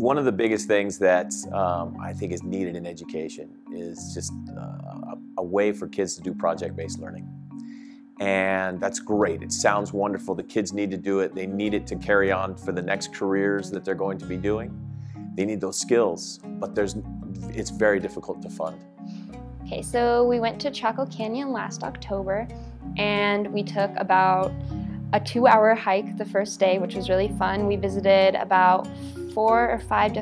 One of the biggest things that I think is needed in education is just a way for kids to do project-based learning. And that's great. It sounds wonderful. The kids need to do it. They need it to carry on for the next careers that they're going to be doing. They need those skills, but it's very difficult to fund. Okay, so we went to Chaco Canyon last October, and we took about a 2-hour hike the first day, which was really fun. We visited about 4 or 5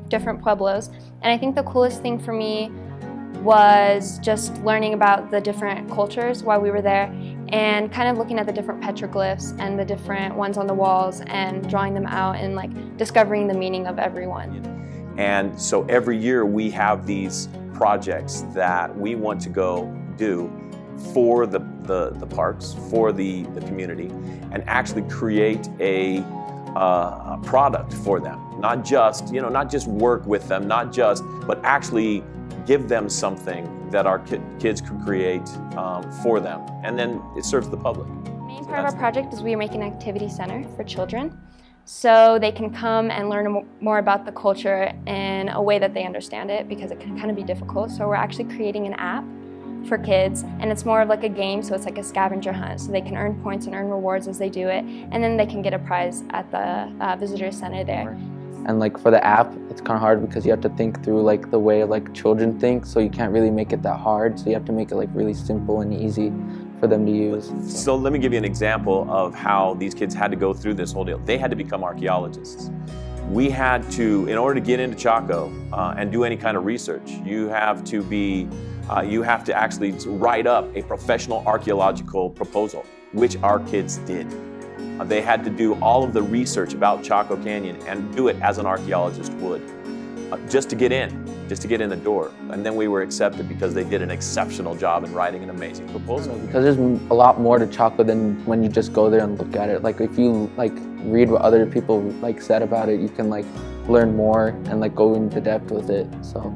different pueblos, and I think the coolest thing for me was just learning about the different cultures while we were there, and kind of looking at the different petroglyphs and the different ones on the walls and drawing them out and like discovering the meaning of everyone. And so every year we have these projects that we want to go do for the parks, for the community, and actually create a product for them. Not just, not just work with them, but actually give them something that our kids could create for them, and then it serves the public. The main part of our project is we are making an activity center for children, so they can come and learn more about the culture in a way that they understand it, because it can kind of be difficult. So we're actually creating an app for kids, and it's more of like a game, so it's like a scavenger hunt, so they can earn points and earn rewards as they do it, and then they can get a prize at the visitor center there. And like for the app, it's kind of hard because you have to think through like the way like children think, so you can't really make it that hard, so you have to make it like really simple and easy for them to use. So let me give you an example of how these kids had to go through this whole deal. They had to become archaeologists. We had to, in order to get into Chaco and do any kind of research, you have to actually write up a professional archaeological proposal, which our kids did. They had to do all of the research about Chaco Canyon and do it as an archaeologist would, just to get in the door. And then we were accepted because they did an exceptional job in writing an amazing proposal. Because there's a lot more to Chaco than when you just go there and look at it. Like if you like read what other people like said about it, you can like learn more and like go into depth with it. So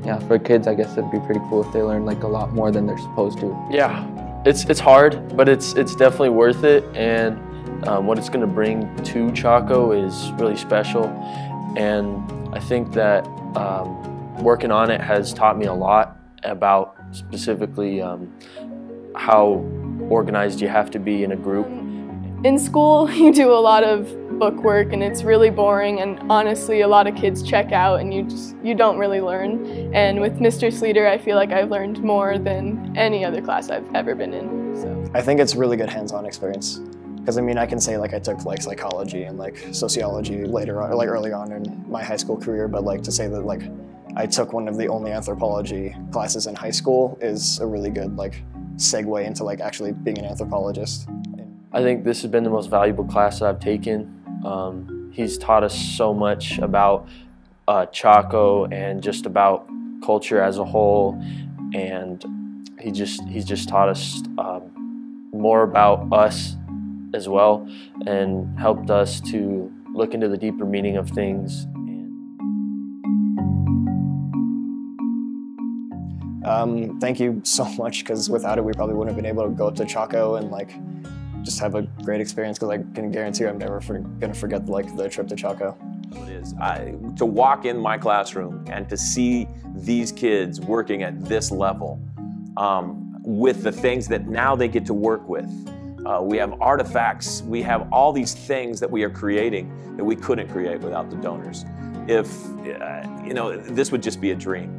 yeah, for kids, I guess it'd be pretty cool if they learn like a lot more than they're supposed to. Yeah, it's hard, but it's definitely worth it, and what it's going to bring to Chaco is really special, and I think that working on it has taught me a lot about specifically how organized you have to be in a group. In school, you do a lot of book work and it's really boring, and honestly a lot of kids check out and you don't really learn. And with Mr. Sleeter, I feel like I've learned more than any other class I've ever been in. So I think it's a really good hands-on experience. Because I mean, I can say like I took like psychology and like sociology later on, like early on in my high school career, but like to say that like I took one of the only anthropology classes in high school is a really good like segue into like actually being an anthropologist. I think this has been the most valuable class that I've taken. He's taught us so much about Chaco and just about culture as a whole, and he's just taught us more about us as well, and helped us to look into the deeper meaning of things. Thank you so much, because without it we probably wouldn't have been able to go up to Chaco and like just have a great experience, because I can guarantee you I'm never gonna forget like the trip to Chaco. It is. To walk in my classroom and to see these kids working at this level with the things that now they get to work with. We have artifacts, we have all these things that we are creating that we couldn't create without the donors. If, this would just be a dream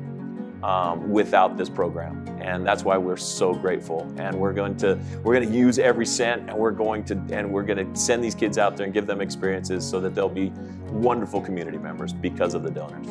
without this program. And that's why we're so grateful. And we're going to use every cent, and we're going to send these kids out there and give them experiences so that they'll be wonderful community members because of the donors.